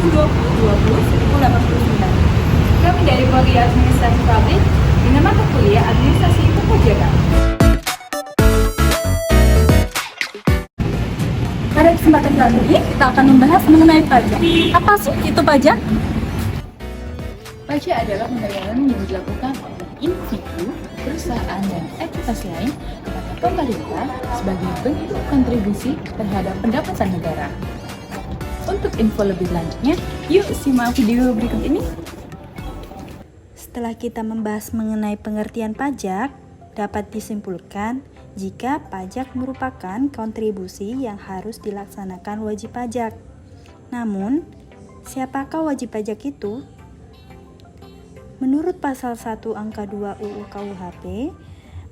1089. Kami dari Prodi Administrasi Publik dengan mata kuliah Administrasi Perpajakan. Pada kesempatan kali ini, kita akan membahas mengenai pajak. Apa sih itu pajak? Pajak adalah pembayaran yang dilakukan oleh individu, perusahaan, dan entitas lain kepada pemerintah sebagai bentuk kontribusi terhadap pendapatan negara. Untuk info lebih lanjutnya, yuk simak video berikut ini. Setelah kita membahas mengenai pengertian pajak, dapat disimpulkan jika pajak merupakan kontribusi yang harus dilaksanakan wajib pajak. Namun, siapakah wajib pajak itu? Menurut pasal 1 angka 2 UU KUHP,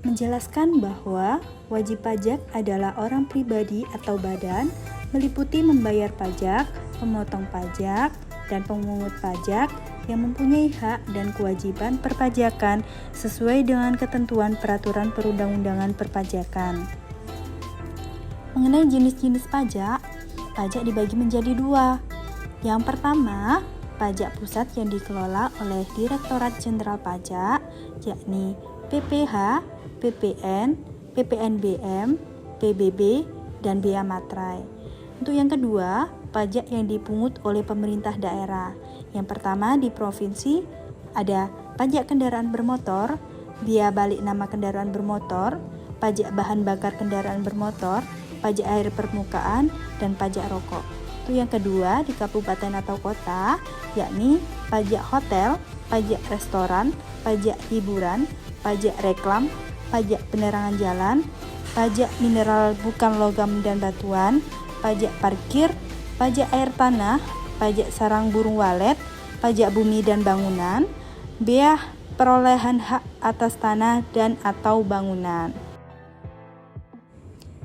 menjelaskan bahwa wajib pajak adalah orang pribadi atau badan, meliputi membayar pajak, pemotong pajak, dan pemungut pajak yang mempunyai hak dan kewajiban perpajakan sesuai dengan ketentuan peraturan perundang-undangan perpajakan. Mengenai jenis-jenis pajak, pajak dibagi menjadi dua. Yang pertama, pajak pusat yang dikelola oleh Direktorat Jenderal Pajak, yakni PPH, PPN, PPNBM, PBB, dan Bea Matrai. Untuk yang kedua, pajak yang dipungut oleh pemerintah daerah. Yang pertama di provinsi ada pajak kendaraan bermotor, biaya balik nama kendaraan bermotor, pajak bahan bakar kendaraan bermotor, pajak air permukaan, dan pajak rokok. Untuk yang kedua di kabupaten atau kota, yakni pajak hotel, pajak restoran, pajak hiburan, pajak reklam, pajak penerangan jalan, pajak mineral bukan logam dan batuan, pajak parkir, pajak air tanah, pajak sarang burung walet, pajak bumi dan bangunan, bea perolehan hak atas tanah dan atau bangunan.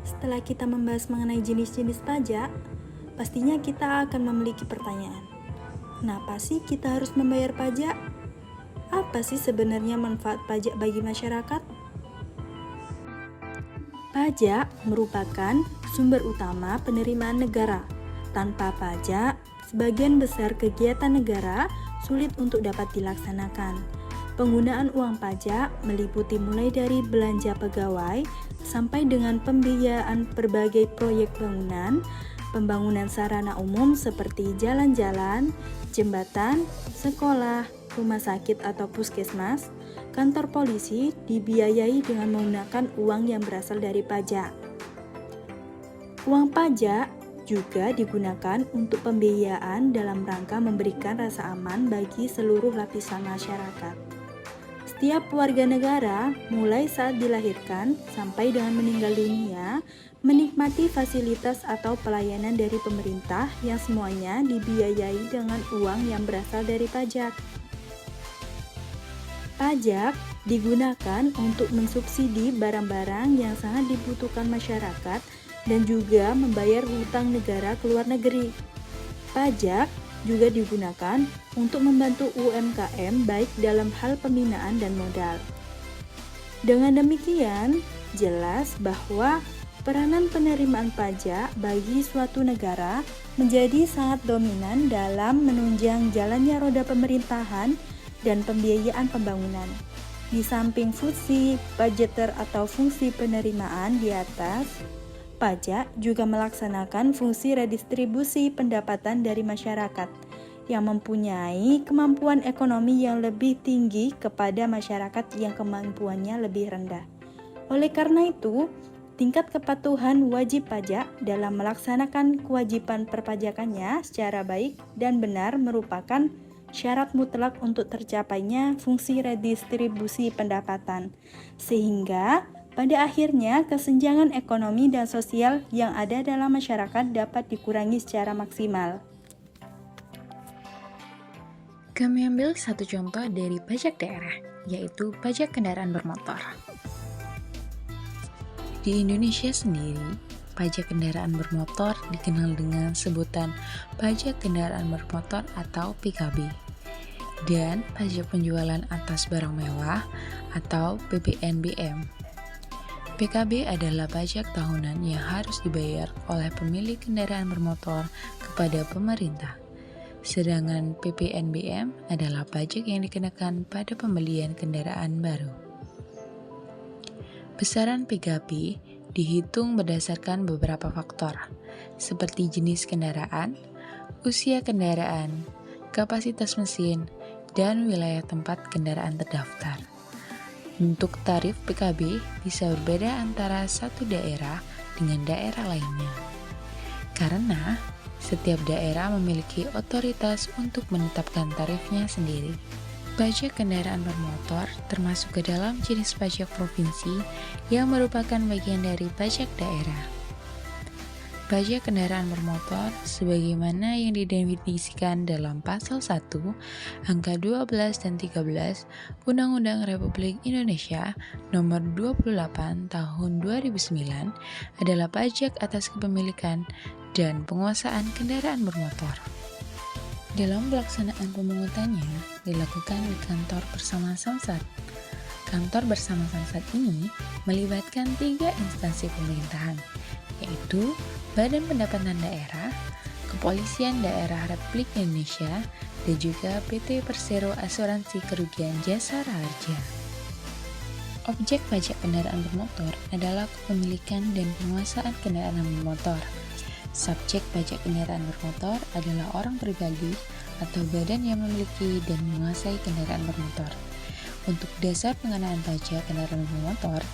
Setelah kita membahas mengenai jenis-jenis pajak, pastinya kita akan memiliki pertanyaan. Kenapa sih kita harus membayar pajak? Apa sih sebenarnya manfaat pajak bagi masyarakat? Pajak merupakan sumber utama penerimaan negara. Tanpa pajak, sebagian besar kegiatan negara sulit untuk dapat dilaksanakan. Penggunaan uang pajak meliputi mulai dari belanja pegawai sampai dengan pembiayaan berbagai proyek bangunan, pembangunan sarana umum seperti jalan-jalan, jembatan, sekolah, rumah sakit atau puskesmas, kantor polisi dibiayai dengan menggunakan uang yang berasal dari pajak. Uang pajak juga digunakan untuk pembiayaan dalam rangka memberikan rasa aman bagi seluruh lapisan masyarakat. Setiap warga negara, mulai saat dilahirkan sampai dengan meninggal dunia, menikmati fasilitas atau pelayanan dari pemerintah yang semuanya dibiayai dengan uang yang berasal dari pajak. Pajak digunakan untuk mensubsidi barang-barang yang sangat dibutuhkan masyarakat dan juga membayar hutang negara ke luar negeri. Pajak juga digunakan untuk membantu UMKM baik dalam hal pembinaan dan modal. Dengan demikian, jelas bahwa peranan penerimaan pajak bagi suatu negara menjadi sangat dominan dalam menunjang jalannya roda pemerintahan dan pembiayaan pembangunan. Di samping fungsi budgeter atau fungsi penerimaan di atas, pajak juga melaksanakan fungsi redistribusi pendapatan dari masyarakat yang mempunyai kemampuan ekonomi yang lebih tinggi kepada masyarakat yang kemampuannya lebih rendah. Oleh karena itu, tingkat kepatuhan wajib pajak dalam melaksanakan kewajiban perpajakannya secara baik dan benar merupakan syarat mutlak untuk tercapainya fungsi redistribusi pendapatan, sehingga pada akhirnya kesenjangan ekonomi dan sosial yang ada dalam masyarakat dapat dikurangi secara maksimal. Kami ambil satu contoh dari pajak daerah, yaitu pajak kendaraan bermotor. Di Indonesia sendiri, pajak kendaraan bermotor dikenal dengan sebutan pajak kendaraan bermotor atau PKB, dan pajak penjualan atas barang mewah atau PPNBM. PKB adalah pajak tahunan yang harus dibayar oleh pemilik kendaraan bermotor kepada pemerintah. Sedangkan PPNBM adalah pajak yang dikenakan pada pembelian kendaraan baru. Besaran PKB dihitung berdasarkan beberapa faktor, seperti jenis kendaraan, usia kendaraan, kapasitas mesin, dan wilayah tempat kendaraan terdaftar. Untuk tarif PKB bisa berbeda antara satu daerah dengan daerah lainnya, karena setiap daerah memiliki otoritas untuk menetapkan tarifnya sendiri. Pajak kendaraan bermotor termasuk ke dalam jenis pajak provinsi yang merupakan bagian dari pajak daerah. Pajak kendaraan bermotor sebagaimana yang didefinisikan dalam pasal 1, angka 12 dan 13 Undang-Undang Republik Indonesia Nomor 28 Tahun 2009 adalah pajak atas kepemilikan dan penguasaan kendaraan bermotor. Dalam pelaksanaan pemungutannya dilakukan di kantor bersama Samsat. Kantor bersama Samsat ini melibatkan 3 instansi pemerintahan, yaitu Badan Pendapatan Daerah, Kepolisian Daerah Republik Indonesia, dan juga PT Persero Asuransi Kerugian Jasa Raharja. Objek pajak kendaraan bermotor adalah kepemilikan dan penguasaan kendaraan bermotor. Subjek pajak kendaraan bermotor adalah orang pribadi atau badan yang memiliki dan menguasai kendaraan bermotor. Untuk dasar pengenaan pajak kendaraan bermotor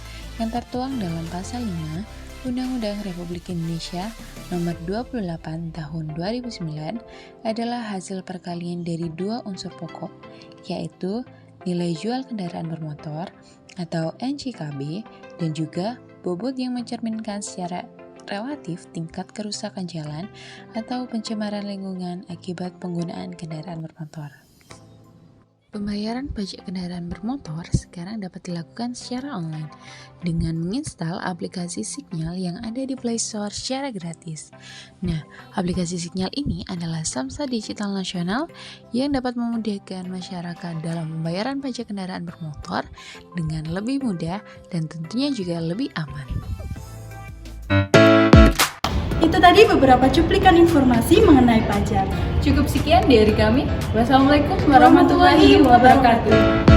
yang tertuang dalam pasal 5 Undang-Undang Republik Indonesia Nomor 28 Tahun 2009 adalah hasil perkalian dari 2 unsur pokok, yaitu nilai jual kendaraan bermotor atau NJKB dan juga bobot yang mencerminkan secara relatif tingkat kerusakan jalan atau pencemaran lingkungan akibat penggunaan kendaraan bermotor. Pembayaran pajak kendaraan bermotor sekarang dapat dilakukan secara online dengan menginstal aplikasi Signal yang ada di Play Store secara gratis. Nah, aplikasi Signal ini adalah Samsat Digital Nasional yang dapat memudahkan masyarakat dalam pembayaran pajak kendaraan bermotor dengan lebih mudah dan tentunya juga lebih aman. Itu tadi beberapa cuplikan informasi mengenai pajak. Cukup sekian dari kami. Wassalamualaikum warahmatullahi wabarakatuh.